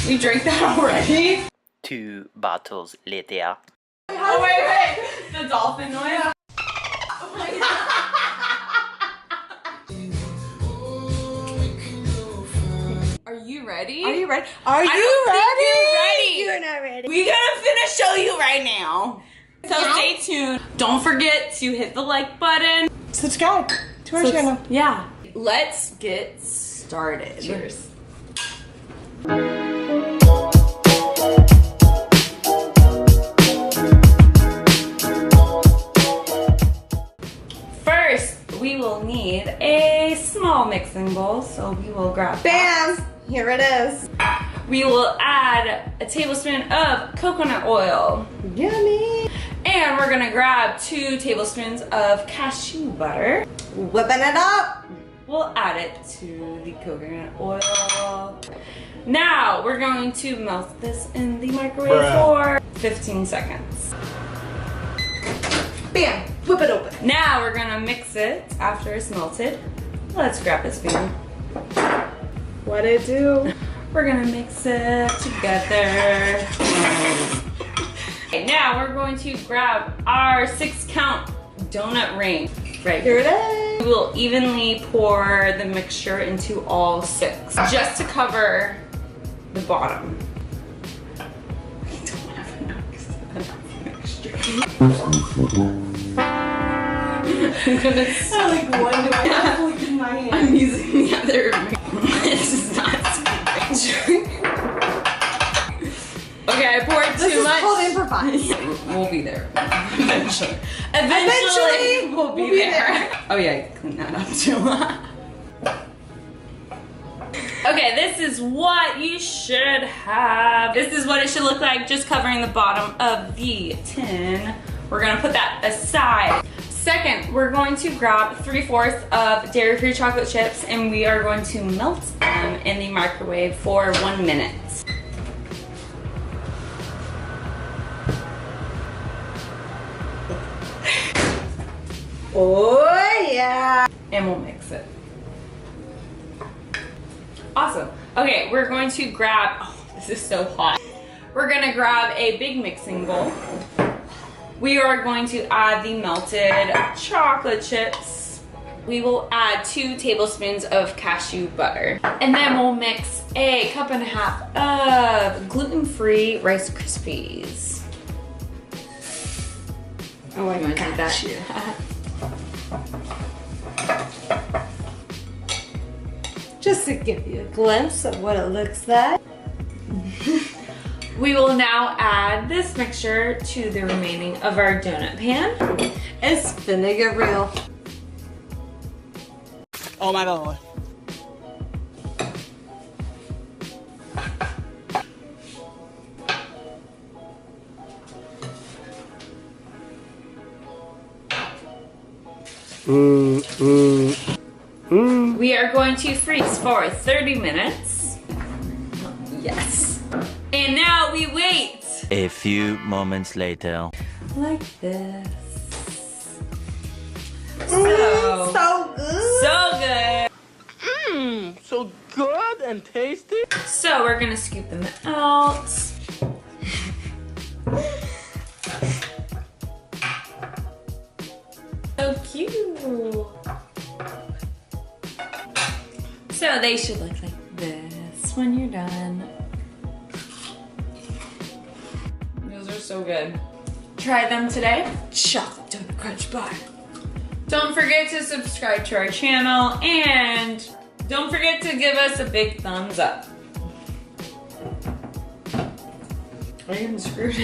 You drank that already? 2 bottles later. Oh wait, the dolphin noise. Are you ready? Are you ready? Are you ready? You're not ready. We're gonna show you right now. So stay tuned. Don't forget to hit the like button. Subscribe to our channel. Yeah. Let's get started. Cheers. First, we will need a small mixing bowl, so we will grab Bam! Here it is. We will add a tablespoon of coconut oil. Yummy! And we're gonna grab 2 tablespoons of cashew butter. Whipping it up. We'll add it to the coconut oil. Now we're going to melt this in the microwave for 15 seconds. Bam! Whip it open. Now we're gonna mix it after it's melted. Let's grab this spoon. What'd it do? We're gonna mix it together. Okay, now we're going to grab our 6-count donut ring. Right Here it is. We will evenly pour the mixture into all 6, just to cover the bottom. We don't have enough mixture. I'm like, what do I have in my hand? I'm using the other. This is not skipping. Okay, I poured too much. This is called improvise. We'll be there eventually. Eventually, we'll be there. Oh yeah, clean that up too. Okay, this is what you should have. This is what it should look like, just covering the bottom of the tin. We're gonna put that aside. Second, we're going to grab 3/4 of dairy-free chocolate chips, and we are going to melt them in the microwave for 1 minute. Oh yeah! And we'll mix it. Awesome. Okay, we're going to grab, oh, this is so hot. We're gonna grab a big mixing bowl. We are going to add the melted chocolate chips. We will add 2 tablespoons of cashew butter. And then we'll mix a 1.5 cups of gluten-free Rice Krispies. Oh, I want to do that. Just to give you a glimpse of what it looks like. We will now add this mixture to the remaining of our donut pan. And spinning it real. Oh my God. We are going to freeze for 30 minutes. Yes. And now we wait. A few moments later. Like this. So good. So good. So good and tasty. So we're gonna scoop them out. So cute. So they should look like this when you're done. Those are so good. Try them today. Chocolate donut crunch bar. Don't forget to subscribe to our channel and don't forget to give us a big thumbs up. I am screwed.